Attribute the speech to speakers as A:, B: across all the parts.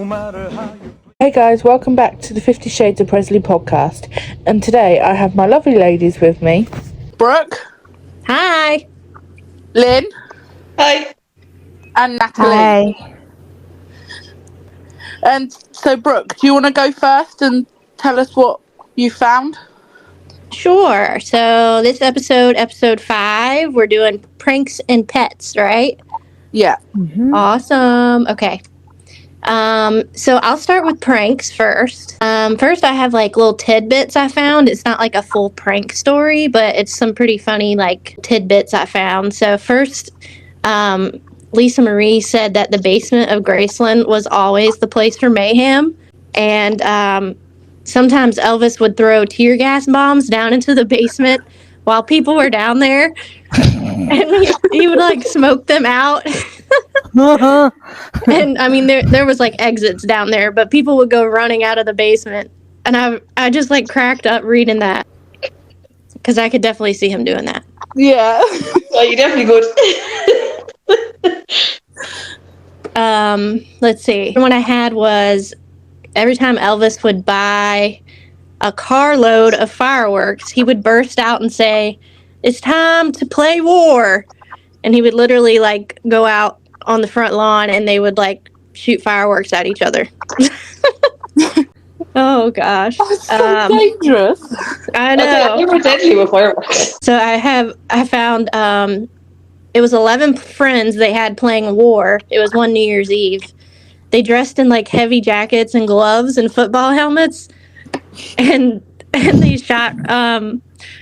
A: Hey guys, welcome back to the 50 Shades of Presley podcast. And today I have my lovely ladies with me.
B: Brooke.
C: Hi.
B: Lynn.
D: Hi.
B: And Natalie.
C: Hi.
B: And so, Brooke, do you want to go first and tell us what you found?
C: Sure. So this episode 5, we're doing pranks and pets, right?
B: Yeah.
C: Mm-hmm. Awesome. Okay. So I'll start with pranks first. First I have like little tidbits I found. It's not like a full prank story, but it's some pretty funny like tidbits I found. So first, Lisa Marie said that the basement of Graceland was always the place for mayhem. And sometimes Elvis would throw tear gas bombs down into the basement while people were down there. And he would like smoke them out. And I mean, there was like exits down there, but people would go running out of the basement. And I just like cracked up reading that because I could definitely see him doing that.
B: Yeah.
D: Well, you definitely could.
C: Let's see. One I had was every time Elvis would buy a carload of fireworks, he would burst out and say, "It's time to play war." And he would literally like go out on the front lawn and they would like shoot fireworks at each other. Oh gosh.
B: That's so dangerous.
C: I know.
D: You were deadly with fireworks.
C: So I found it was 11 friends they had playing war. It was one New Year's Eve. They dressed in like heavy jackets and gloves and football helmets, and they shot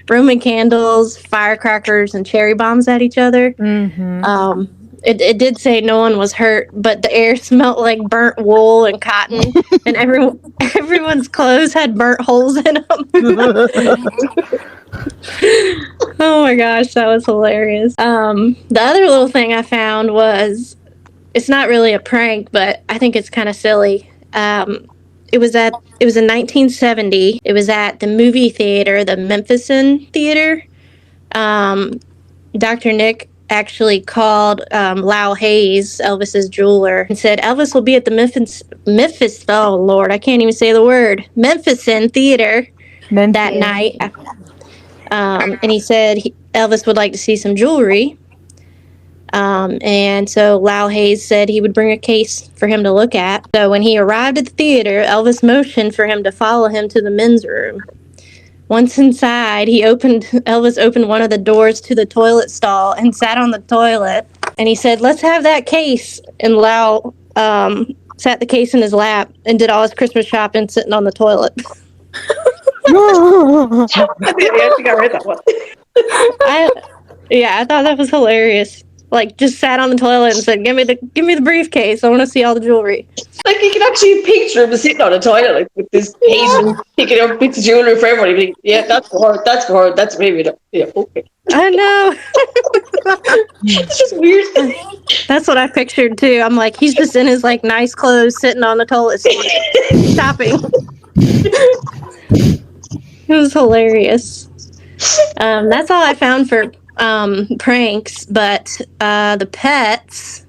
C: Roman candles, firecrackers, and cherry bombs at each other. Mm-hmm. It did say no one was hurt, but the air smelled like burnt wool and cotton, and everyone's clothes had burnt holes in them. Oh my gosh, that was hilarious. The other little thing I found was, it's not really a prank, but I think it's kind of silly. It was in 1970. It was at the movie theater, the Memphisan Theater. Dr. Nick actually called Lau Hayes, Elvis's jeweler, and said Elvis will be at the Memphis. Oh Lord, I can't even say the word. Memphisan Theater that night. And he said Elvis would like to see some jewelry. And so Lau Hayes said he would bring a case for him to look at. So when he arrived at the theater, Elvis motioned for him to follow him to the men's room. Once inside, Elvis opened one of the doors to the toilet stall and sat on the toilet. And he said, "Let's have that case." And Lau sat the case in his lap and did all his Christmas shopping sitting on the toilet.
D: I think I read that one.
C: I thought that was hilarious. Like, just sat on the toilet and said, "Give me the briefcase. I want to see all the jewelry."
D: Like, you can actually picture him sitting on a toilet, like, with this case and picking up bits of jewelry for everybody. Like, yeah, that's for her. That's for her. That's maybe. Yeah, okay.
C: I know.
D: It's just weird.
C: That's what I pictured too. I'm like, he's just in his like nice clothes, sitting on the toilet seat, shopping. It was hilarious. That's all I found for pranks, but the pets,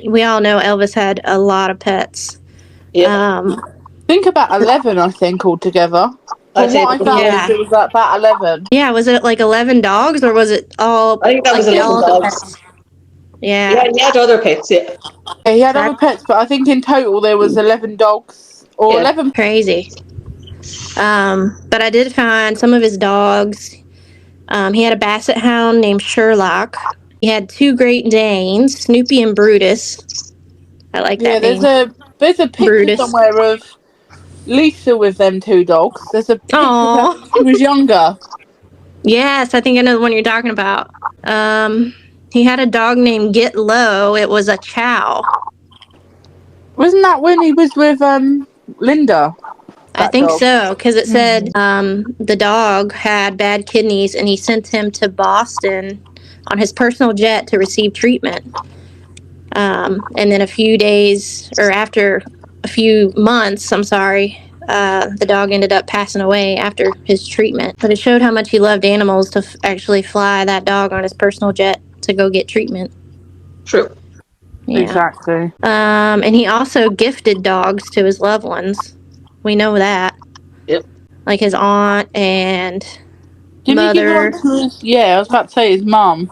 C: we all know Elvis had a lot of pets.
D: Yeah.
B: Think about 11, I think, altogether. What I found it was about 11.
C: Yeah, was it like 11 dogs or was it all?
D: I think that
C: like,
D: was 11 dogs.
C: Pets? Yeah.
D: Yeah, he had other pets, yeah.
B: Yeah, he had other pets, but I think in total there was 11 dogs. Or 11.
C: Crazy. But I did find some of his dogs. He had a basset hound named Sherlock. He had 2 Great Danes, Snoopy and Brutus. I like that name.
B: There's a picture
C: Brutus.
B: somewhere of Lisa with them 2 dogs. There's a picture
C: Aww.
B: when she was younger.
C: Yes, I think I know the one you're talking about. He had a dog named Get Low. It was a chow.
B: Wasn't that when he was with Linda?
C: I think so, because it said the dog had bad kidneys and he sent him to Boston on his personal jet to receive treatment. And then after a few months, the dog ended up passing away after his treatment. But it showed how much he loved animals to actually fly that dog on his personal jet to go get treatment.
D: True.
C: Yeah.
B: Exactly.
C: And he also gifted dogs to his loved ones. We know that.
D: Yep.
C: Like his aunt and
B: Didn't he give
C: mother.
B: one to his? Yeah, I was about to say his mum.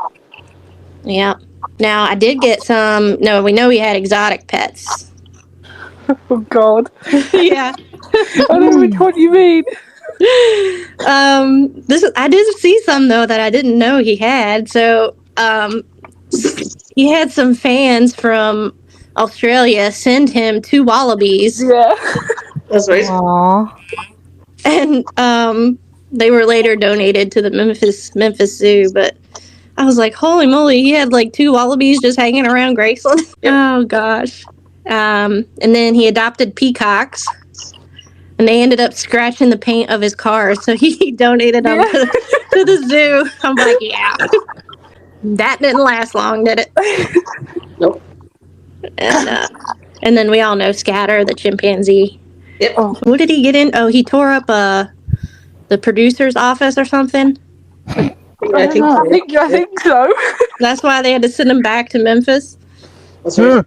C: Yeah. Now I did get some. No, we know he had exotic pets.
B: Oh God.
C: Yeah.
B: I don't know which one you mean.
C: I did see some though that I didn't know he had. So he had some fans from Australia send him 2 wallabies,
B: Yeah.
D: That's right.
A: Aww.
C: and they were later donated to the Memphis Zoo. But I was like, holy moly, he had like 2 wallabies just hanging around Graceland.
D: Yep.
C: Oh gosh. And then he adopted peacocks. And they ended up scratching the paint of his car, so he donated them to the zoo. I'm like, yeah. That didn't last long, did it?
D: Nope.
C: And then we all know Scatter, the chimpanzee.
D: Yep.
B: Oh.
C: What did he get in? Oh, he tore up the producer's office or something.
D: I
B: think so.
C: That's why they had to send him back to Memphis.
D: That's right.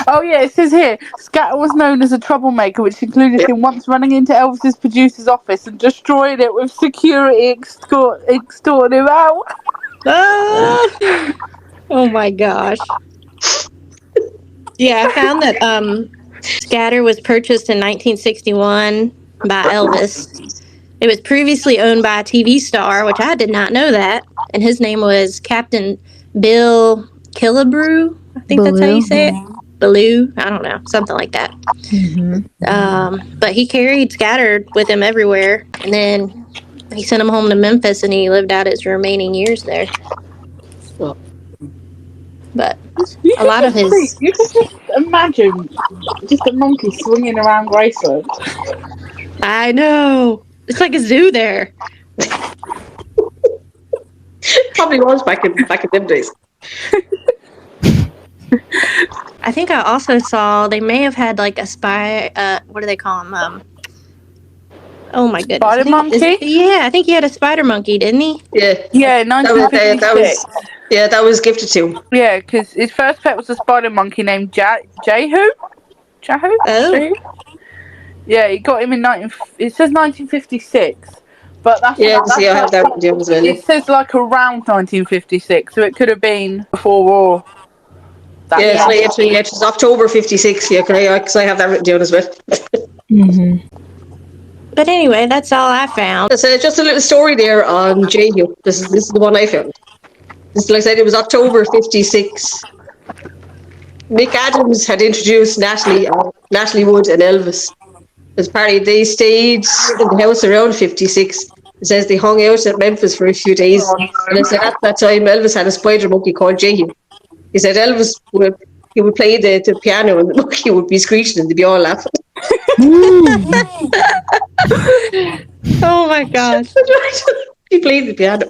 B: Oh yeah, it says here, Scatter was known as a troublemaker, which included him once running into Elvis's producer's office and destroying it with security extorting him out.
C: Ah! Oh my gosh. Yeah, I found that Scatter was purchased in 1961 by Elvis. It was previously owned by a TV star, which I did not know that, and his name was Captain Bill Killebrew. I think that's how you say it. Baloo, I don't know, something like that. But he carried Scatter with him everywhere, and then he sent him home to Memphis, and he lived out his remaining years there.
D: Well,
C: But a lot of his...
B: You can just imagine just a monkey swinging around Graceland.
C: I know. It's like a zoo there.
D: probably was back in them days.
C: I think I also saw they may have had like a what do they call them? Oh my goodness.
B: Spider monkey?
C: Yeah, I think he had a spider monkey, didn't he?
D: Yeah.
B: Yeah, 1956.
D: That was gifted to him.
B: Yeah, because his first pet was a spider monkey named Jahu?
C: Oh.
B: Jahu? Yeah, he got him in it says 1956. But that's
D: I have that as well.
B: It says like around 1956, so it could have been before or
D: it's October 56. Yeah, because I have that written down as well.
C: But anyway, that's all I found.
D: That's just a little story there on Jehu. This is the one I found. Like I said, it was October 56. Mick Adams had introduced Natalie Wood and Elvis. As part of they stayed in the house around 56. It says they hung out at Memphis for a few days. And it said at that time Elvis had a spider monkey called Jehu. He said Elvis would play the piano and the monkey would be screeching and they'd be all laughing.
C: Oh my gosh.
D: He played the piano.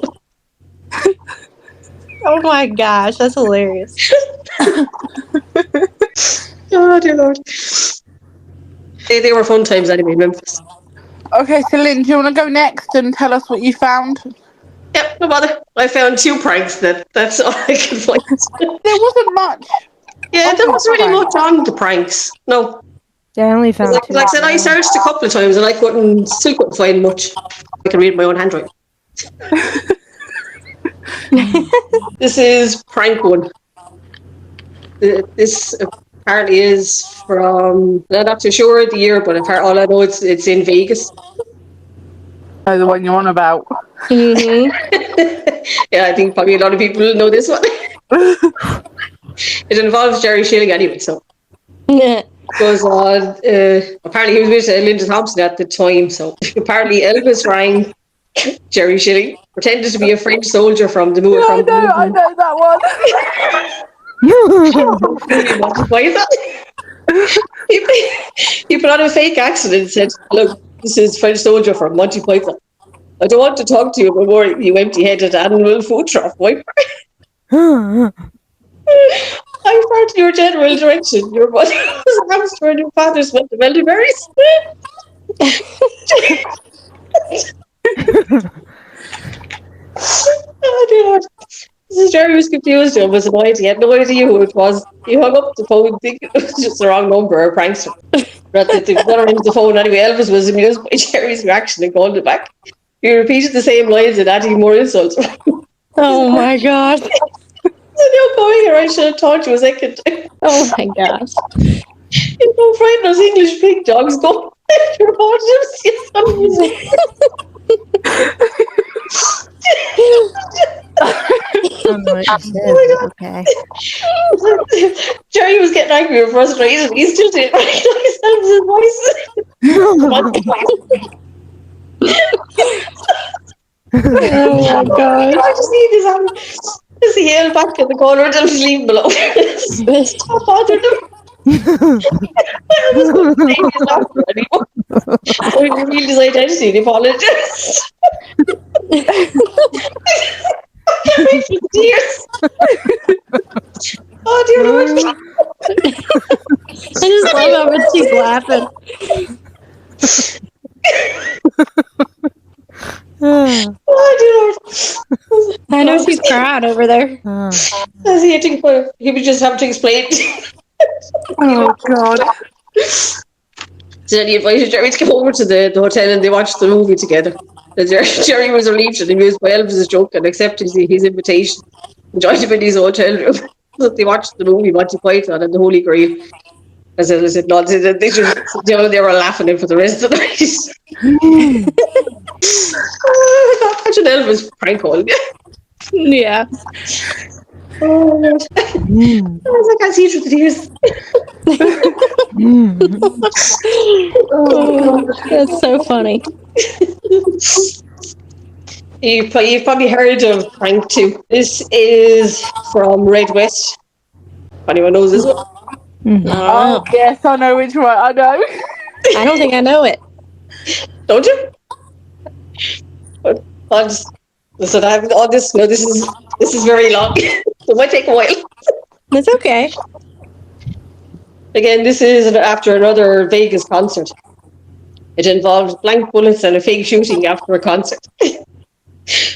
C: Oh my gosh, that's hilarious.
D: Oh dear Lord. They were fun times anyway in Memphis.
B: Okay, so Lynn, do you want to go next and tell us what you found?
D: Yep, no bother. I found 2 pranks. That's all I can find.
B: There wasn't much.
D: Yeah, there wasn't really much on the pranks. No.
A: Yeah, I only found
D: Like I said, I searched a couple of times and I still couldn't find much. I can read my own handwriting. This is prank 1. This apparently is from, I'm not too sure the year, but all I know it's in Vegas.
B: Oh, the one you're on about.
C: Mm-hmm.
D: Yeah, I think probably a lot of people know this one. It involves Jerry Schilling anyway, so.
C: Yeah.
D: Goes on. Apparently he was with Linda Thompson at the time, so apparently Elvis rang Jerry Schilling, pretended to be a French soldier from the movie.
B: I know that one.
D: Why is that? He put on a fake accent and said, "Look, this is French soldier from Monty Python. I don't want to talk to you before you empty-headed animal food trough wiper. I'm part of your general direction. Your body was a hamster and your father smelled the elderberries." Oh dear Lord. So Jerry was confused and was annoyed. He had no idea who it was. He hung up the phone thinking it was just the wrong number or a prankster. But they got into the phone anyway. Elvis was amused by Jerry's reaction and called it back. He repeated the same lines and adding more insults.
C: Oh my gosh.
D: You're going here, I should have taught you a second time.
C: Oh my gosh.
D: You don't frighten those English pig dogs. Go. You're
E: I don't know what you said. Okay.
D: Jerry was getting angry and frustrated. He still didn't recognize Elvis's voice.
C: Oh my gosh.
D: I just need this happen. As he yelled back in the corner until he's leaving below. Stop bothering him. I was going to say his laughter anymore. So he revealed his identity and he apologized. I can't wait for the tears. Oh dear Lord.
C: I just love how much she's laughing.
D: Oh dear Lord.
C: I know she's crying over there.
D: As he had to, he would just have to explain.
B: Oh God.
D: So then he invited Jerry to come over to the hotel and they watched the movie together. And Jerry was relieved and amused by Elvis's joke and accepted his invitation. Joined him in his hotel room. So they watched the movie Monty Python and the Holy Grail. As I said, no, they were laughing for the rest of the night. Imagine Elvis prank calling.
C: Yeah.
D: Oh, I was like, I see through the tears.
C: Oh, that's so funny.
D: You've probably heard of Prank 2. This is from Red West. If anyone knows this one.
B: Oh yes, I know which one. I know.
C: I don't think I know it.
D: Don't you? But I'll just listen. I have all this. No, this is very long. It might take a while.
C: It's okay.
D: Again, this is after another Vegas concert. It involved blank bullets and a fake shooting after a concert.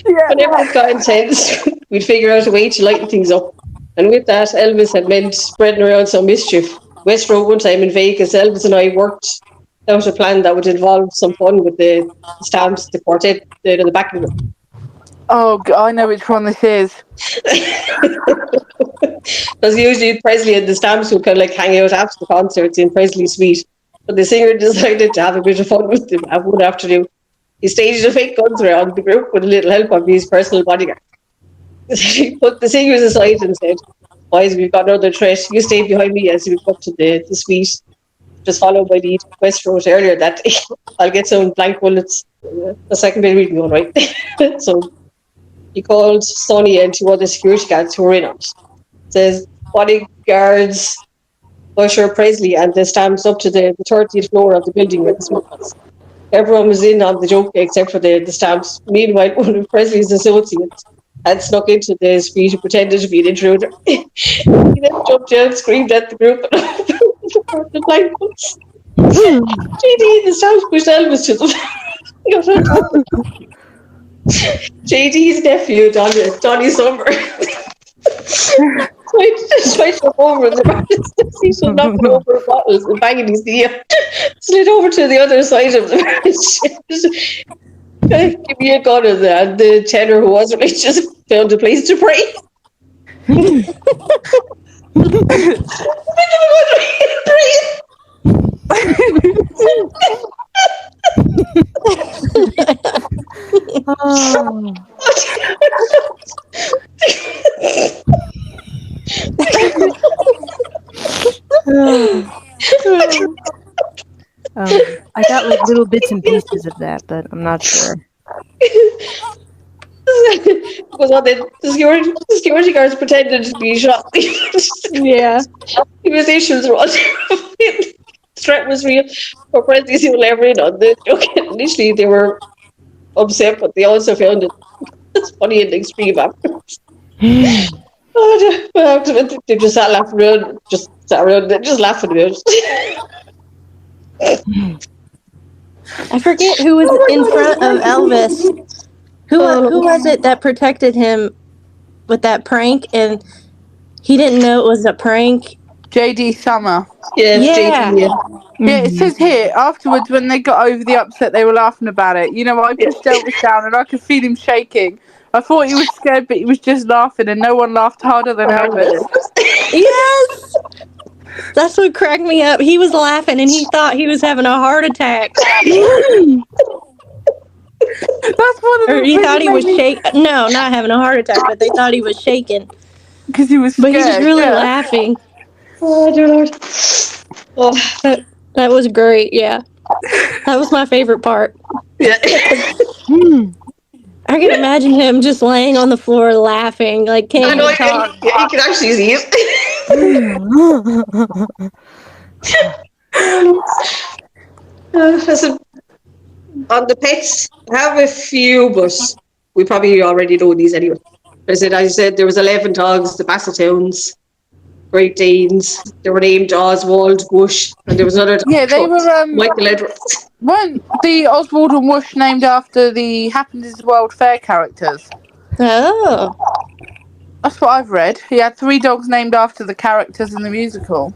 D: Whenever it got intense, we'd figure out a way to lighten things up. And with that, Elvis had meant spreading around some mischief. West Road one time in Vegas, Elvis and I worked out a plan that would involve some fun with the stamps, the quartet, the backing room.
B: Oh, I know which one this is.
D: Because usually Presley and the Stamps would kind of like hang out after the concerts in Presley's suite. But the singer decided to have a bit of fun with them one afternoon. He staged a fake guns around the group with a little help of his personal bodyguard. He put the singers aside and said, "Boys, we've got another threat. You stay behind me as we go up to the suite. Just follow my lead." West wrote earlier that I'll get some blank bullets. The second bit reading all right. So he called Sonny and two other security guards who were in on it. Says bodyguards usher Presley and the Stamps up to the 30th floor of the building where the smoke was. Everyone was in on the joke except for the Stamps. Meanwhile, one of Presley's associates had snuck into the suite and pretended to be an intruder. He then jumped out and screamed at the group the blind books. JD, the Stamps pushed Elvis to them. JD's nephew, Donnie Summer, tried to jump over the he's knocking over bottles and banging his knee up. Slid over to the other side of the bench. Give me a gun, and the tenor who was religious found a place to pray.
E: I got like little bits and pieces of that, but I'm not sure.
D: Because the security guards pretended to be shot.
C: Yeah.
D: The musicians were all the threat was real. For Presley's will ever in on the joke. Initially they were upset, but they also found it funny in the extreme afterwards. They just sat laughing around, just laughing around.
C: I forget who was in front of Elvis. Who was it that protected him with that prank, and he didn't know it was a prank.
B: JD Summer.
D: Yeah,
C: Yeah.
D: JD, yeah.
B: Yeah, it says here, afterwards when they got over the upset, they were laughing about it. You know, I pushed Elvis down and I could feel him shaking. I thought he was scared, but he was just laughing, and no one laughed harder than Elvis.
C: Yes. That's what cracked me up. He was laughing, and he thought he was having a heart attack.
B: That's one of the
C: Or he thought he was shaking. No, not having a heart attack, but they thought he was shaking.
B: because he was
C: But
B: scared.
C: he was really
B: yeah.
C: laughing.
D: Oh, dear Lord. Oh,
C: That was great, yeah. That was my favorite part.
D: yeah.
C: I can imagine him just laying on the floor laughing, like can't
D: I know,
C: even talk.
D: you can actually see it. Listen, on the pets, I have a few, but we probably already know these anyway. As I said, there was 11 dogs, the Bassethounds, Great Danes. They were named Oswald, Bush, and there was another dog
B: Yeah, they
D: called
B: were,
D: Michael Edwards.
B: weren't the Oswald and Whoosh named after the Happens World Fair characters?
C: Oh.
B: That's what I've read. He had 3 dogs named after the characters in the musical.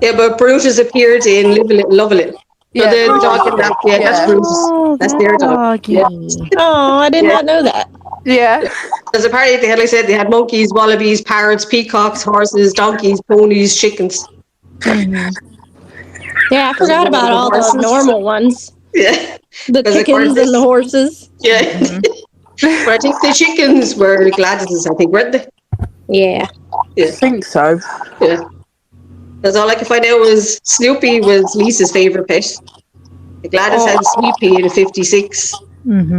D: Yeah, but Brutus appeared in Live a Little, Love a Little.
B: Yeah,
D: So the dog in that, yeah, that's
B: Yeah.
D: Brutus.
E: Oh,
D: That's
E: that
D: their dog.
E: doggy.
D: Yeah.
C: Oh, I did
D: Yeah.
C: not know that.
B: Yeah.
D: Because apparently they had, like I said, they had monkeys, wallabies, parrots, peacocks, horses, donkeys, ponies, chickens.
C: Yeah, I forgot about all the
D: Horses.
C: normal ones.
D: Yeah,
C: The
D: Because of
C: chickens
D: course
C: and the horses.
D: yeah. But I think the chickens were Gladys's, I think, weren't they?
C: Yeah.
B: I think so.
D: Yeah. That's all I could find out was Snoopy was Lisa's favourite pet. Gladys had Sweepy in 56.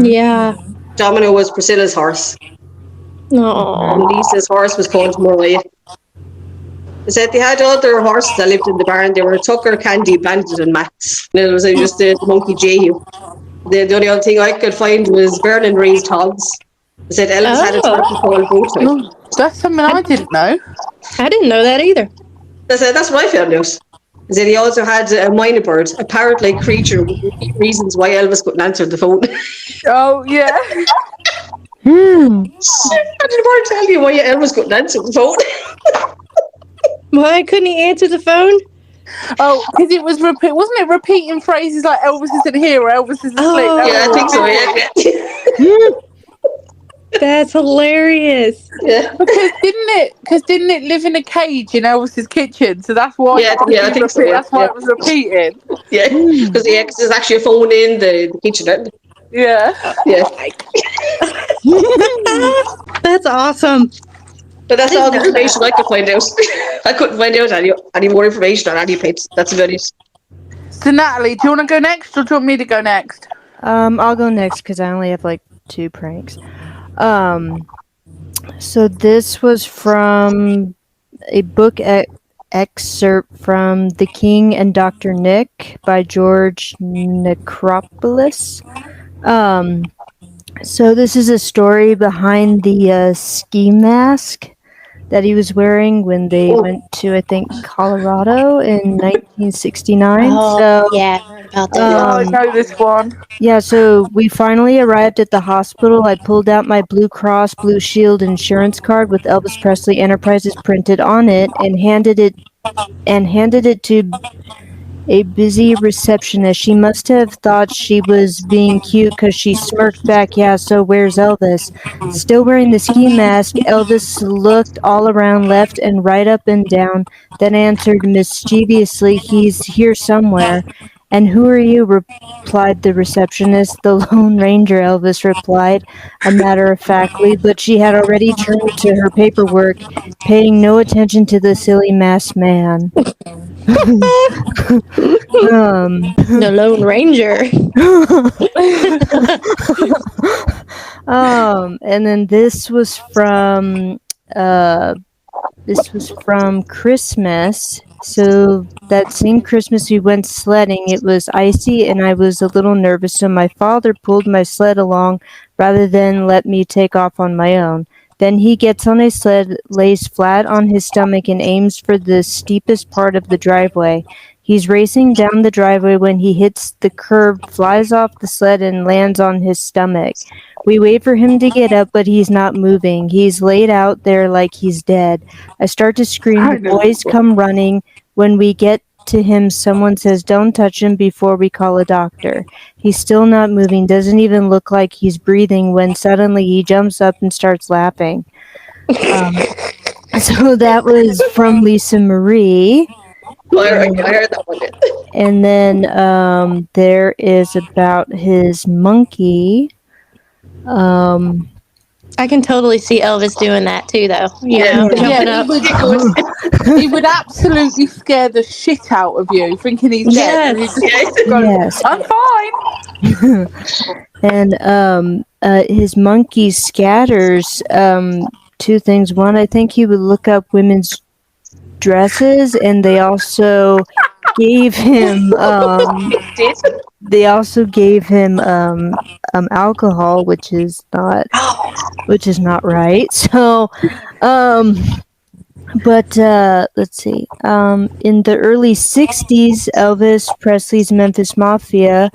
C: Yeah.
D: Domino was Priscilla's horse.
C: Oh.
D: And Lisa's horse was called Mariah. They said they had other horses that lived in the barn. They were Tucker, Candy, Bandit, and Max. And it was just the monkey Jehu. The only other thing I could find was Vernon raised hogs. They said Elvis had a turkey called Bowtie.
B: Oh, that's something I didn't know.
C: I didn't know that either.
D: That's what I found out. They said he also had a minor bird, a parrot-like creature with reasons why Elvis couldn't answer the phone.
B: Oh, yeah.
D: I didn't want to tell you why Elvis couldn't answer the phone.
C: Why couldn't he answer the phone?
B: Oh, because it was wasn't it repeating phrases like Elvis isn't here or Elvis isn't asleep?
C: Oh.
B: That
D: Yeah, I
B: was
D: think so,
B: repeating.
D: yeah.
C: That's hilarious.
D: Yeah.
B: Because didn't it live in a cage in Elvis's kitchen? So that's why.
D: Yeah, I think so, yeah.
B: That's why it was repeating.
D: Yeah, because there's actually a phone in the kitchen. Isn't there?
B: Yeah.
D: Yeah,
C: That's awesome.
D: but that's all the information I could find out. I couldn't find out any more information on any pets. That's about it.
B: So Natalie, do you want to go next or do you want me to go next?
E: I'll go next because I only have like 2 pranks. So this was from a book excerpt from The King and Dr. Nick by George Necropolis. So this is a story behind the ski mask that he was wearing when they went to, I think, Colorado in 1969. So
C: yeah, I heard about that.
B: I know this one.
E: yeah, so we finally arrived at the hospital. I pulled out my Blue Cross Blue Shield insurance card with Elvis Presley Enterprises printed on it and handed it to a busy receptionist. She must have thought she was being cute because she smirked back, "Yeah, so where's Elvis?" Still wearing the ski mask, Elvis looked all around, left and right, up and down, then answered mischievously, "He's here somewhere." "And who are you?" replied the receptionist. "The Lone Ranger," Elvis replied, a matter-of-factly, but she had already turned to her paperwork, paying no attention to the silly masked man.
C: The Lone Ranger.
E: And then this was from Christmas. So that same Christmas we went sledding. It was icy and I was a little nervous, so my father pulled my sled along rather than let me take off on my own. Then he gets on his sled, lays flat on his stomach, and aims for the steepest part of the driveway. He's racing down the driveway when he hits the curb, flies off the sled, and lands on his stomach. We wait for him to get up, but he's not moving. He's laid out there like he's dead. I start to scream. The boys come running. When we get to him, someone says, "Don't touch him," before we call a doctor. He's still not moving, doesn't even look like he's breathing, when suddenly he jumps up and starts laughing. So that was from Lisa Marie.
D: I heard that one.
E: And then there is about his monkey.
C: I can totally see Elvis doing that too, though. You know, jumping up.
B: He would absolutely scare the shit out of you, thinking he's dead.
C: Yes.
B: And he'd just go,
E: Yes.
B: I'm fine.
E: And his monkey scatters two things. One, I think he would look up women's dresses, and they also gave him alcohol, which is not right. So but let's see. In the early 60s, Elvis Presley's Memphis Mafia,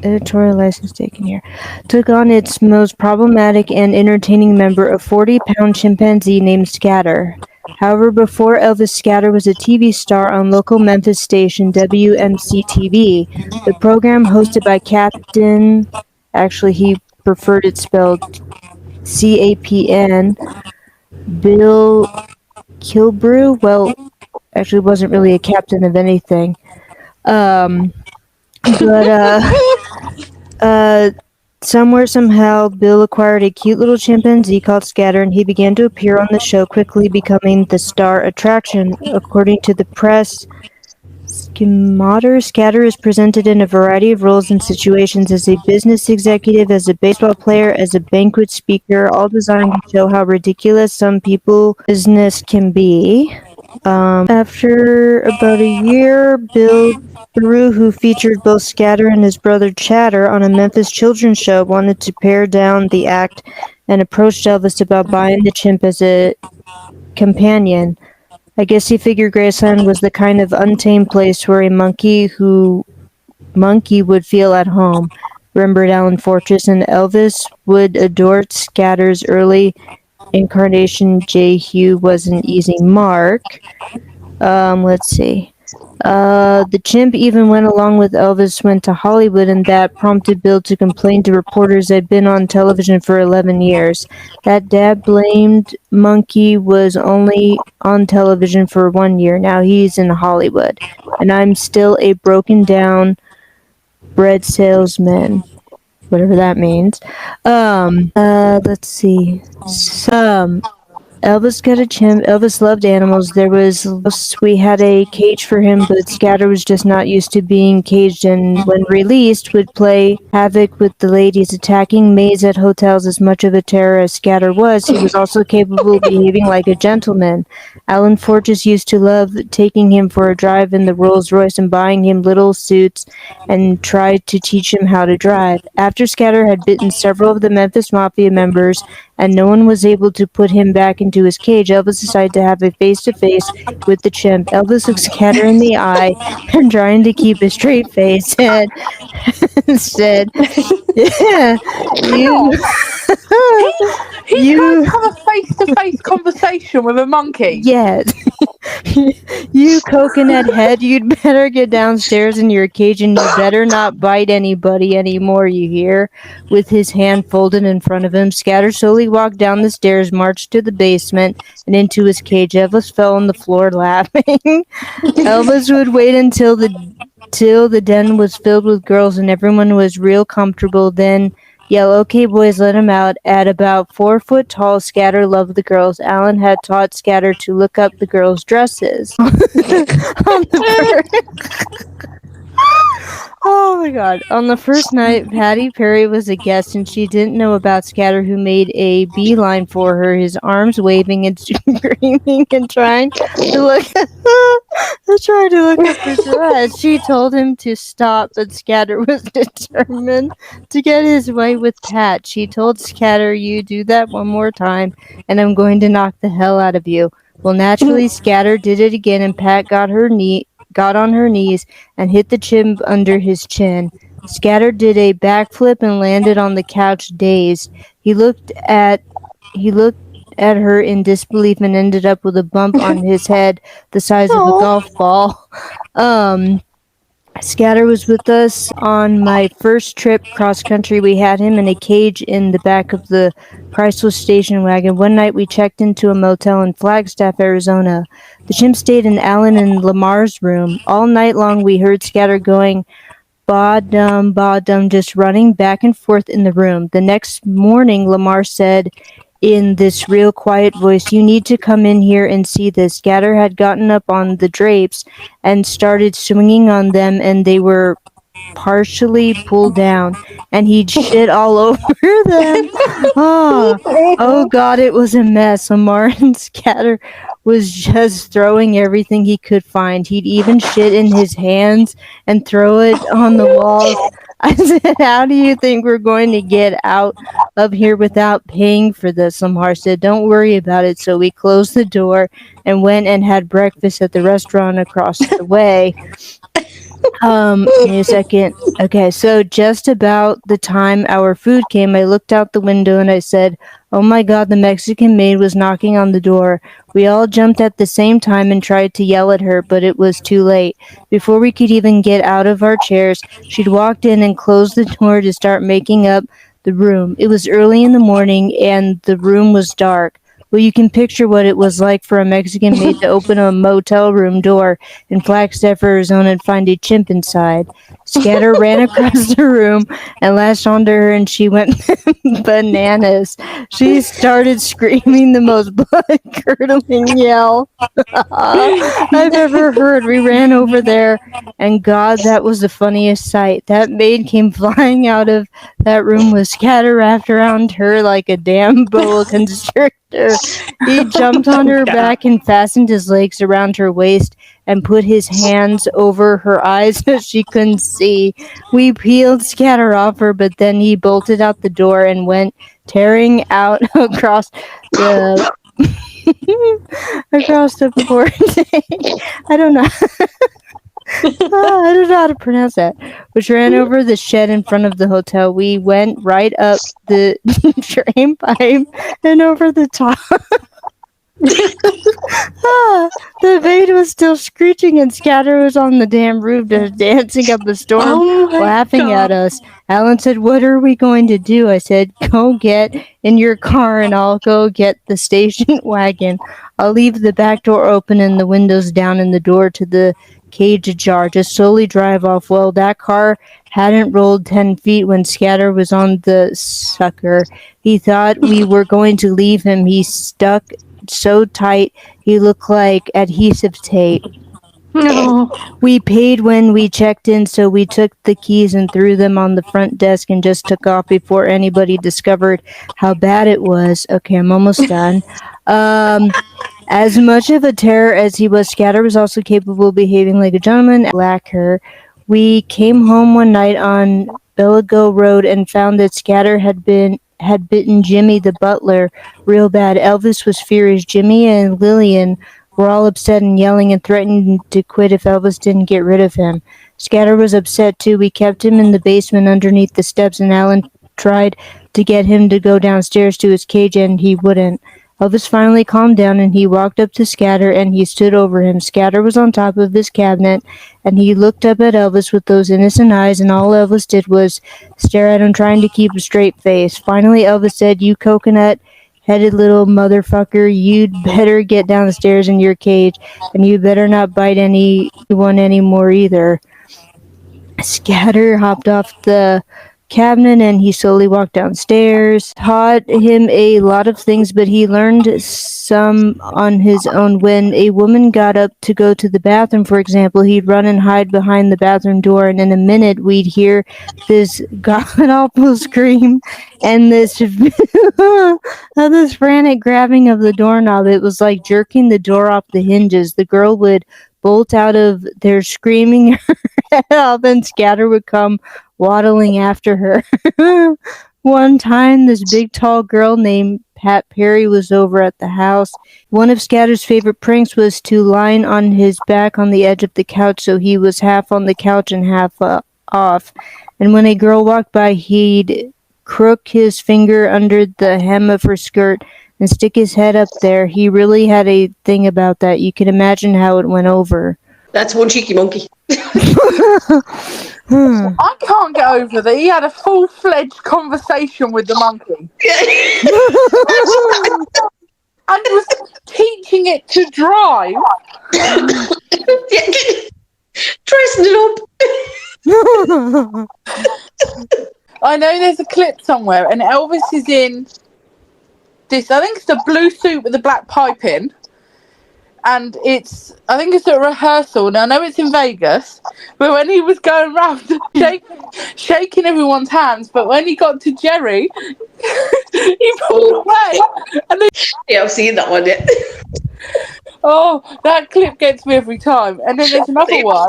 E: editorial license taken here, took on its most problematic and entertaining member, a 40-pound chimpanzee named Scatter. However, before Elvis, Scatter was a TV star on local Memphis station WMC-TV. The program, hosted by Captain, actually he preferred it spelled CAPN, Bill Kilbrew. Well, actually wasn't really a captain of anything. Somewhere, somehow, Bill acquired a cute little chimpanzee called Scatter, and he began to appear on the show, quickly becoming the star attraction. According to the press schematter, Scatter is presented in a variety of roles and situations: as a business executive, as a baseball player, as a banquet speaker, all designed to show how ridiculous some people's business can be. After about a year, Bill Baru, who featured both Scatter and his brother Chatter on a Memphis children's show, wanted to pare down the act and approached Elvis about buying the chimp as a companion. I guess he figured Graceland was the kind of untamed place where a monkey would feel at home, remembered Alan Fortress, and Elvis would adore Scatter's early incarnation. J. Hugh was an easy mark. Let's see. The chimp even went along with Elvis, went to Hollywood, and that prompted Bill to complain to reporters I'd been on television for 11 years. That dad-blamed monkey was only on television for 1 year. Now he's in Hollywood, and I'm still a broken-down bread salesman. Whatever that means. Let's see. Elvis got a chimp. Elvis loved animals. We had a cage for him, but Scatter was just not used to being caged, and when released, would play havoc with the ladies, attacking maids at hotels. As much of a terror as Scatter was, he was also capable of behaving like a gentleman. Alan Fortress used to love taking him for a drive in the Rolls Royce and buying him little suits and tried to teach him how to drive. After Scatter had bitten several of the Memphis Mafia members and no one was able to put him back into his cage, Elvis decided to have a face-to-face with the chimp. Elvis looked Scatter in the eye and, trying to keep a straight face, said, "Yeah,
B: you can't have a face-to-face conversation with a monkey."
E: Yes. You coconut head, you'd better get downstairs in your cage and you better not bite anybody anymore, you hear? With his hand folded in front of him, Scatter slowly walked down the stairs, marched to the basement, and into his cage. Elvis fell on the floor laughing. Elvis would wait until the den was filled with girls and everyone was real comfortable, then yell, "Okay, boys, let him out." At about 4 foot tall, Scatter loved the girls. Alan had taught Scatter to look up the girls' dresses. Oh my god. On the first night, Patty Perry was a guest and she didn't know about Scatter, who made a beeline for her, his arms waving and screaming and trying to look I tried to look up his address. She told him to stop, but Scatter was determined to get his way with Pat. She told Scatter, "You do that one more time, and I'm going to knock the hell out of you." Well, naturally, Scatter did it again, and Pat got on her knees and hit the chimp under his chin. Scatter did a backflip and landed on the couch, dazed. He looked at her in disbelief and ended up with a bump on his head the size of a golf ball. Scatter was with us on my first trip cross country. We had him in a cage in the back of the Chrysler station wagon. One night we checked into a motel in Flagstaff, Arizona. The chimp stayed in Alan and Lamar's room. All night long we heard Scatter going ba dum, just running back and forth in the room. The next morning Lamar said in this real quiet voice, "You need to come in here and see this." Scatter had gotten up on the drapes and started swinging on them, and they were partially pulled down, and he'd shit all over them. Oh God, it was a mess. Lamar and Scatter was just throwing everything he could find. He'd even shit in his hands and throw it on the walls. I said, "How do you think we're going to get out of here without paying for this?" Lamar said, "Don't worry about it." So we closed the door and went and had breakfast at the restaurant across the way. Give me a second. Okay, so just about the time our food came, I looked out the window and I said, "Oh my God, the Mexican maid was knocking on the door." We all jumped at the same time and tried to yell at her, but it was too late. Before we could even get out of our chairs, she'd walked in and closed the door to start making up the room. It was early in the morning and the room was dark. Well, you can picture what it was like for a Mexican maid to open a motel room door in Flagstaff, Arizona and find a chimp inside. Scatter ran across the room and lashed onto her, and she went bananas. She started screaming the most blood-curdling yell I've ever heard. We ran over there, and God, that was the funniest sight. That maid came flying out of that room with Scatter wrapped around her like a damn boa constrictor. He jumped on her back and fastened his legs around her waist and put his hands over her eyes so she couldn't see. We peeled Scatter off her, but then he bolted out the door and went tearing out across the across the porch. I don't know. I don't know how to pronounce that. Which ran over the shed in front of the hotel. We went right up the drain pipe and over the top. The maid was still screeching, and Scatter was on the damn roof dancing up a storm, laughing at us. Alan said, "What are we going to do?" I said, "Go get in your car and I'll go get the station wagon. I'll leave the back door open and the windows down and the door to the cage ajar. Just slowly drive off." Well, that car hadn't rolled 10 feet when Scatter was on the sucker. He thought we were going to leave him. He stuck so tight he looked like adhesive tape.
C: No.
E: We paid when we checked in, so we took the keys and threw them on the front desk and just took off before anybody discovered how bad it was. Okay, I'm almost done. As much of a terror as he was, Scatter was also capable of behaving like a gentleman and lacquer. We came home one night on Belago Road and found that Scatter had bitten Jimmy the butler real bad. Elvis was furious. Jimmy and Lillian were all upset and yelling and threatening to quit if Elvis didn't get rid of him. Scatter was upset too. We kept him in the basement underneath the steps, and Alan tried to get him to go downstairs to his cage, and he wouldn't. Elvis finally calmed down, and he walked up to Scatter, and he stood over him. Scatter was on top of his cabinet, and he looked up at Elvis with those innocent eyes, and all Elvis did was stare at him, trying to keep a straight face. Finally, Elvis said, "You coconut-headed little motherfucker, you'd better get downstairs in your cage, and you better not bite anyone anymore either." Scatter hopped off the cabinet and he slowly walked downstairs. Taught him a lot of things, but he learned some on his own. When a woman got up to go to the bathroom, for example, he'd run and hide behind the bathroom door, and in a minute we'd hear this god-awful scream and this frantic grabbing of the doorknob. It was like jerking the door off the hinges. The girl would bolt out of there screaming her head off, and Scatter would come waddling after her. One time, this big tall girl named Pat Perry was over at the house. One of Scatter's favorite pranks was to lie on his back on the edge of the couch so he was half on the couch and half off. And when a girl walked by, he'd crook his finger under the hem of her skirt and stick his head up there. He really had a thing about that. You can imagine how it went over.
D: That's one cheeky monkey.
B: I can't get over that he had a full-fledged conversation with the monkey and was teaching it to drive.
D: Dressing it up.
B: I know there's a clip somewhere, and Elvis is in this. I think it's the blue suit with the black pipe in. And I think it's a rehearsal. Now, I know it's in Vegas, but when he was going around shaking everyone's hands, but when he got to Jerry, he pulled away. And then,
D: Yeah, I've seen that one, yeah.
B: oh, that clip gets me every time. And then there's another one.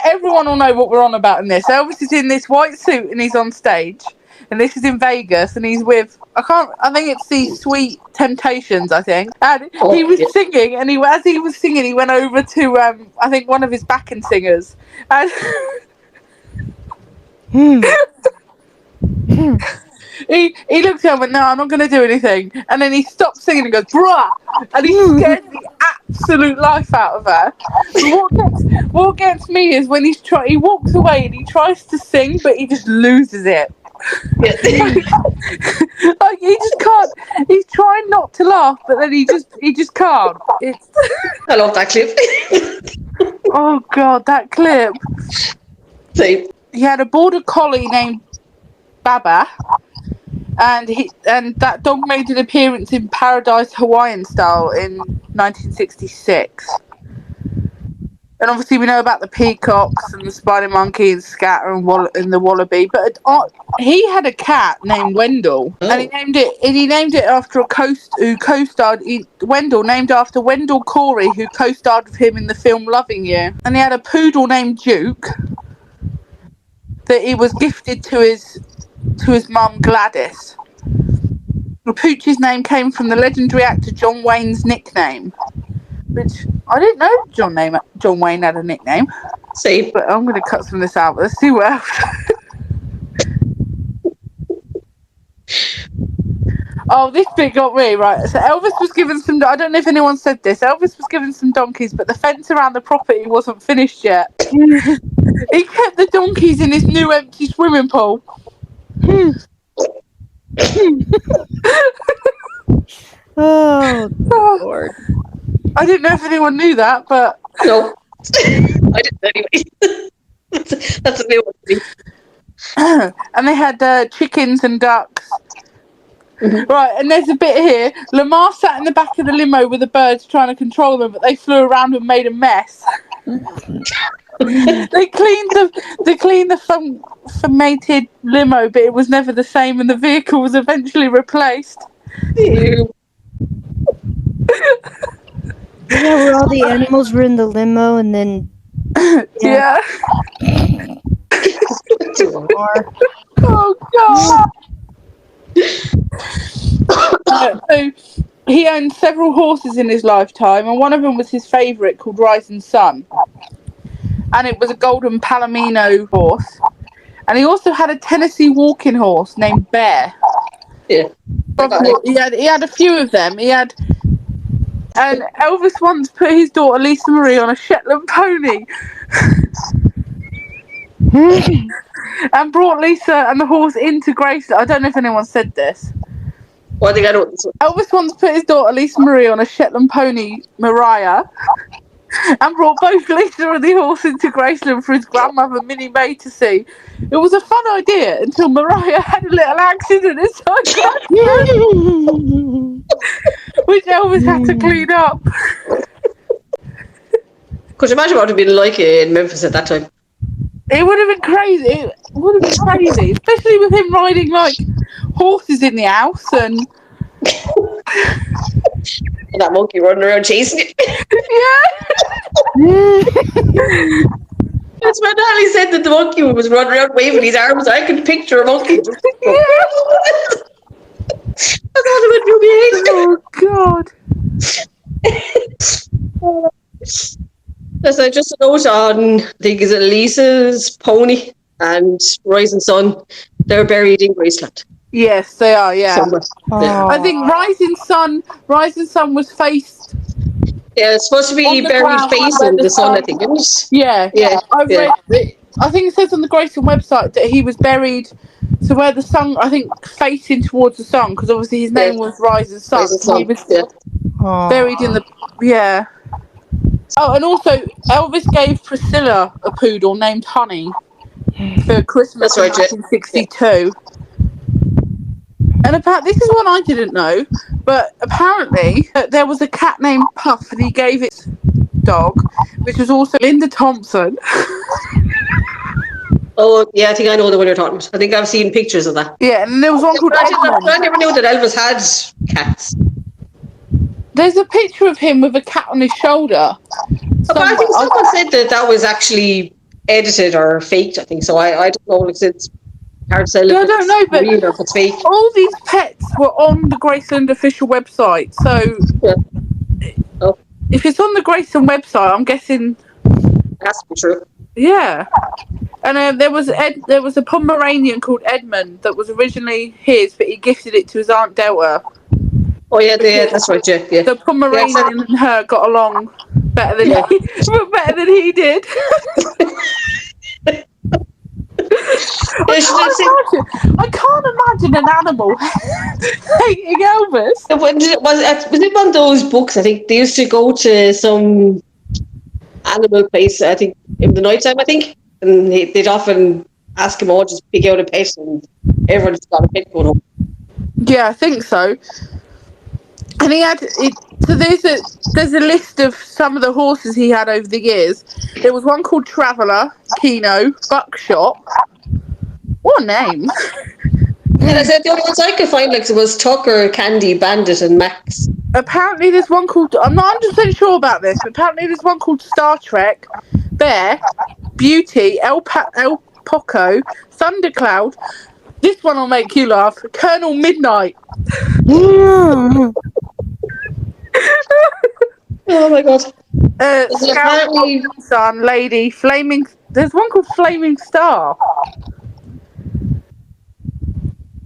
B: Everyone will know what we're on about in this. Elvis is in this white suit and he's on stage. And this is in Vegas, and he's with, I think it's the Sweet Temptations, I think. And he was singing, and as he was singing, he went over to, I think, one of his backing singers. And he looked at him and went, no, I'm not going to do anything. And then he stopped singing and goes, bruh! And he scared the absolute life out of her. But what gets me is when he walks away and he tries to sing, but he just loses it. Like he just can't. He's trying not to laugh, but then he just can't.
D: I love that clip.
B: Oh god, that clip.
D: Same.
B: He had a border collie named Baba, and that dog made an appearance in Paradise Hawaiian Style in 1966. And obviously we know about the peacocks and the spider monkey and Scatter and the wallaby. But he had a cat named Wendell, and he named it after a who co-starred. Wendell, named after Wendell Corey, who co-starred with him in the film Loving You. And he had a poodle named Duke that he was gifted to his mum Gladys. The pooch's name came from the legendary actor John Wayne's nickname. Which I didn't know John Wayne had a nickname.
D: Same.
B: But I'm going to cut some of this out. Let's see what else. Oh, this bit got me, right. So Elvis was given some, I don't know if anyone said this, Elvis was given some donkeys, but the fence around the property wasn't finished yet. He kept the donkeys in his new empty swimming pool.
E: Oh, Lord.
B: I didn't know if anyone knew that, but...
D: No. I didn't anyway. That's a new one to me.
B: And they had chickens and ducks.
D: Mm-hmm.
B: Right, and there's a bit here. Lamar sat in the back of the limo with the birds trying to control them, but they flew around and made a mess. They cleaned the fumated limo, but it was never the same, and the vehicle was eventually replaced.
D: Ew.
E: Yeah, where all the animals were in the limo, and then
B: Yeah. Oh god. So he owned several horses in his lifetime, and one of them was his favourite, called Rising Sun, and it was a golden Palomino horse. And he also had a Tennessee walking horse named Bear.
D: Yeah.
B: He had a few of them. And Elvis once put his daughter Lisa Marie on a Shetland pony. And brought Lisa and the horse into Graceland. I don't know if anyone said this.
D: Well, I think I know what this one.
B: Elvis once put his daughter Lisa Marie on a Shetland pony, Mariah, and brought both Lisa and the horse into Graceland for his grandmother Minnie May to see. It was a fun idea until Mariah had a little accident inside Graceland, which Elvis had to clean up.
D: Could you imagine what it would have been like in Memphis at that time?
B: It would have been crazy. It would have been crazy, especially with him riding like horses in the house and
D: And that monkey running around chasing it.
B: yeah.
D: That's when Ali said that the monkey was running around waving his arms. I could picture a monkey. Just I thought it would be
B: Oh God.
D: Yes, I just a note on, I think, is it Lisa's pony and Rising Sun? They're buried in Graceland
B: Yes, they are. Yeah.
D: somewhere. Yeah.
B: I think Rising Sun was faced.
D: Yeah, it's supposed to
B: On
D: be
B: the
D: buried
B: ground
D: facing
B: where
D: the
B: the
D: sun, I
B: sun-
D: think, isn't it?
B: Yeah.
D: Yeah.
B: I've read it. I think it says on the Grayson website that he was buried to where the sun, I think, facing towards the sun, because obviously his name was Rising Sun.
D: Rising
B: So he
D: Sun.
B: was
D: Yeah.
B: buried in the Oh, and also Elvis gave Priscilla a poodle named Honey for Christmas
D: That's right,
B: in 1962. And this is one I didn't know, but apparently there was a cat named Puff, and he gave its dog, which was also Linda Thompson.
D: Oh, yeah, I think I know the one you're talking about. I think I've seen pictures of that.
B: Yeah, and there was one called
D: I
B: Edmund.
D: never knew that Elvis had cats.
B: There's a picture of him with a cat on his shoulder.
D: But I think someone said that was actually edited or faked, I think. So I don't know if it's hard to say.
B: I don't know, but
D: real or if it's fake.
B: all these pets were on the Graceland official website. So
D: Yeah. Oh,
B: if it's on the Graceland website, I'm guessing,
D: has to be true.
B: yeah. And there was a Pomeranian called Edmund that was originally his, but he gifted it to his Aunt Delta.
D: Oh, yeah, that's right, yeah. Yeah.
B: The Pomeranian and her got along better than he did. I can't imagine an animal hating Elvis.
D: Was it one of those books? I think they used to go to some animal place, I think, in the night time, I think. And they'd often ask him, just pick out a pet, and everyone's got a pet going home.
B: Yeah, I think so. And he had it. So there's a list of some of the horses he had over the years. There was one called Traveller, Keno, Buckshot. What a name!
D: And I said the only ones I could find was Tucker, Candy, Bandit, and Max.
B: Apparently, there's one called. I'm not 100% sure about this, but apparently there's one called Star Trek, Bear, Beauty, El Poco, Thundercloud. This one will make you laugh. Colonel Midnight.
D: Oh my god.
B: Scout, Sun, Lady, Flaming. There's one called Flaming Star.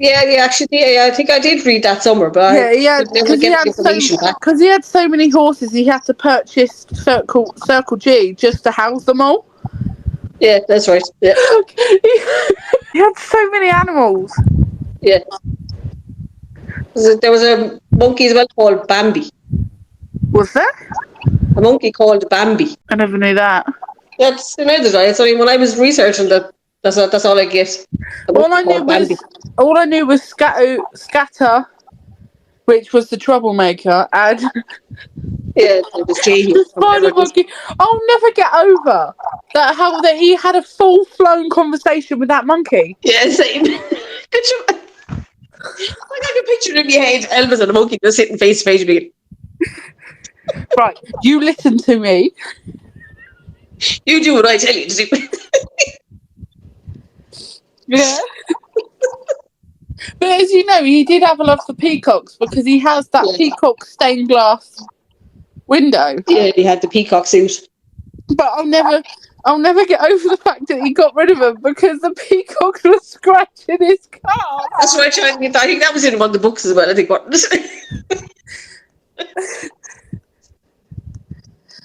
D: Yeah, actually, I think I did read that somewhere, but I never get the information back.
B: Because he had so many horses, he had to purchase Circle G just to house them all.
D: Yeah, that's right. Yeah.
B: He had so many animals.
D: Yeah. There was a monkey as well called Bambi.
B: Was there?
D: A monkey called Bambi.
B: I never knew that.
D: That's neither did I. So when I was researching that, that's all I get.
B: All I knew was Scatter, which was the troublemaker, and
D: yeah, it was Jay.
B: the spider monkey. I'll never get over that he had a full-blown conversation with that monkey.
D: Yeah, same. Could you? I can picture it in your head, Elvis and the monkey just sitting face to face with me.
B: Right, you listen to me.
D: You do what I tell you to do.
B: Yeah. But as you know, he did have a love for peacocks because he has that peacock stained glass window.
D: Yeah, he had the peacock suit.
B: But I'll never get over the fact that he got rid of him because the peacocks were scratching his car.
D: That's what I think that was in one of the books as well. I think what.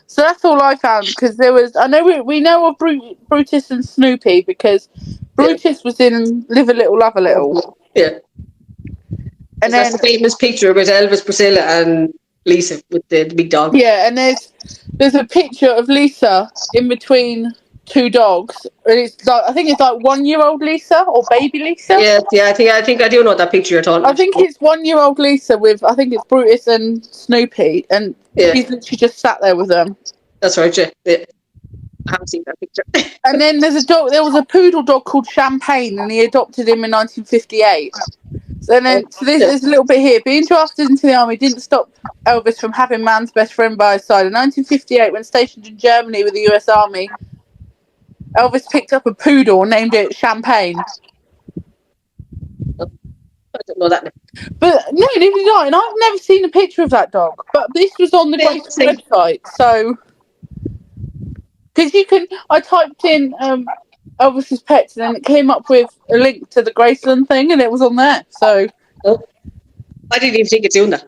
B: So that's all I found because there was. I know we know of Brutus and Snoopy because Brutus was in Live a Little, Love a Little.
D: Yeah. And that's the famous picture with Elvis, Priscilla, and Lisa with the big dog.
B: Yeah, and there's a picture of Lisa in between two dogs. And it's like, I think it's like 1-year-old Lisa or baby Lisa.
D: Yeah. I think I do know that picture you're talking about.
B: I think it's 1-year-old Lisa with I think it's Brutus and Snoopy, and he's literally just sat there with them.
D: That's right. Yeah. I haven't seen that picture.
B: And then there's a dog. There was a poodle dog called Champagne, and he adopted him in 1958. And then so there's a little bit here. Being drafted into the army didn't stop Elvis from having man's best friend by his side. In 1958, when stationed in Germany with the US Army, Elvis picked up a poodle and named it Champagne.
D: I don't know that.
B: But no, neither did I. And I've never seen a picture of that dog. But this was on the Graceland website, so because I typed in Elvis's pets, and then it came up with a link to the Graceland thing, and it was on there. So
D: I didn't even think of doing that.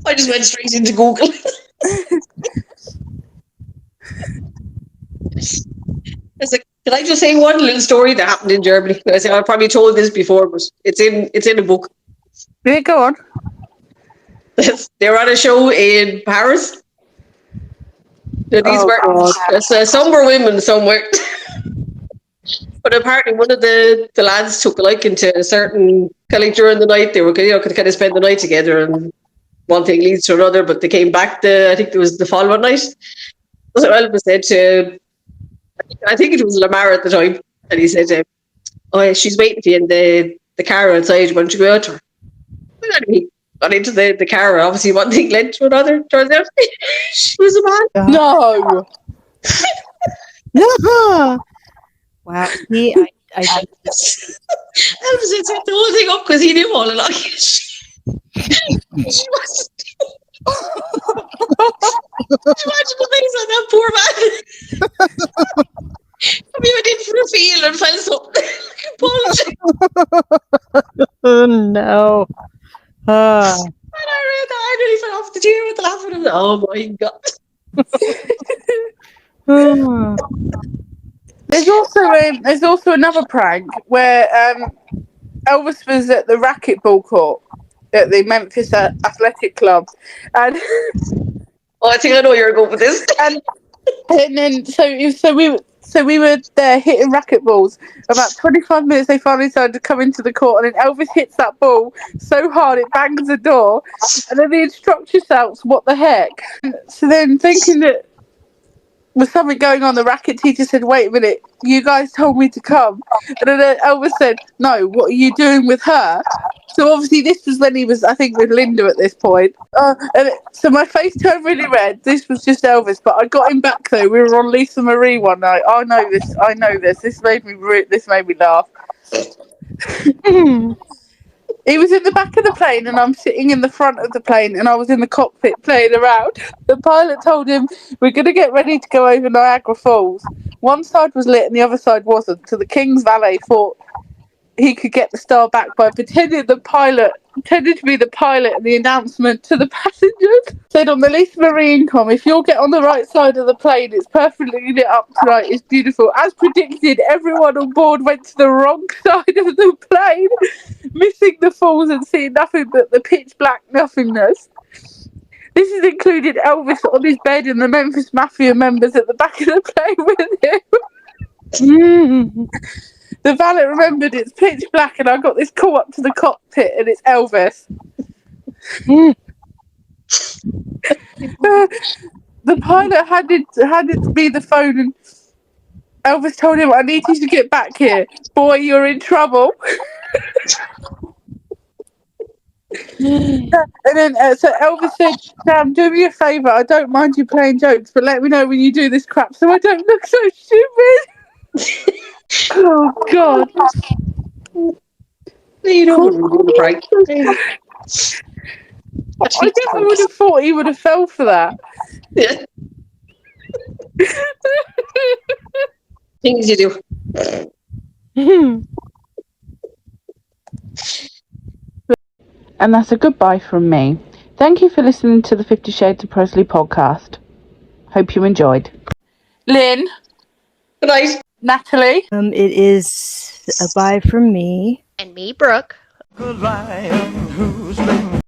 D: I just went straight into Google. Can I just say one little story that happened in Germany? I probably told this before, but it's in a book.
B: Yeah, go on.
D: They were on a show in Paris. Some were women, some weren't. But apparently, one of the lads took a liking to a certain colleague during the night. They were could kind of spend the night together, and one thing leads to another. But they came back. I think it was the following night. So Elvis said to, I think it was Lamar at the time, and he said, "Oh, yeah, she's waiting for you in the car outside. Why don't you go out to her?" And he got into the car. Obviously, one thing led to another. Turns out she was a man.
B: No.
E: No. Wow. See, I
D: Elvis had set the whole thing up because he knew all along. She was. Imagine the face on that poor man. He went in for a feel and felt something like a bulge.
E: oh no.
D: When I read that, I nearly fell off the chair with laughing. Oh my god.
B: There's also another prank where Elvis was at the racquetball court at the Memphis Athletic Club, and
D: I think I know you're going with this.
B: And then so we were there hitting racquetballs. About 25 minutes, they finally decided to come into the court, and then Elvis hits that ball so hard it bangs the door, and then the instructor shouts, "What the heck?" So then, thinking that was something going on, the racket teacher said, "Wait a minute, you guys told me to come." And then Elvis said, "No, what are you doing with her?" So obviously this was when he was, I think, with Linda at this point. So my face turned really red. This was just Elvis, but I got him back though. We were on Lisa Marie one night. I know this. This made me laugh. He was in the back of the plane and I'm sitting in the front of the plane and I was in the cockpit playing around. The pilot told him, "We're going to get ready to go over Niagara Falls." One side was lit and the other side wasn't. So the King's valet thought he could get the star back by pretending to be the pilot, and the announcement to the passengers said on the Lisa Marie Income, "If you'll get on the right side of the plane, it's perfectly lit up tonight. It's beautiful." As predicted, everyone on board went to the wrong side of the plane, missing the falls and seeing nothing but the pitch black nothingness. This has included Elvis on his bed and the Memphis Mafia members at the back of the plane with him. The valet remembered it's pitch black, and I got this call up to the cockpit, and it's Elvis. The pilot handed me the phone, and Elvis told him, "I need you to get back here. Boy, you're in trouble." And then so Elvis said, "Sam, do me a favour. I don't mind you playing jokes, but let me know when you do this crap so I don't look so stupid." Oh God!
D: You know what we're doing, right?
B: I never would have thought he would have fell for that.
D: Yeah. Things you do.
B: And that's a goodbye from me. Thank you for listening to the 50 Shades of Presley podcast. Hope you enjoyed. Lynn.
D: Good night.
B: Natalie.
E: It is a bye from me.
C: And me, Brooke.
F: Good lion who's been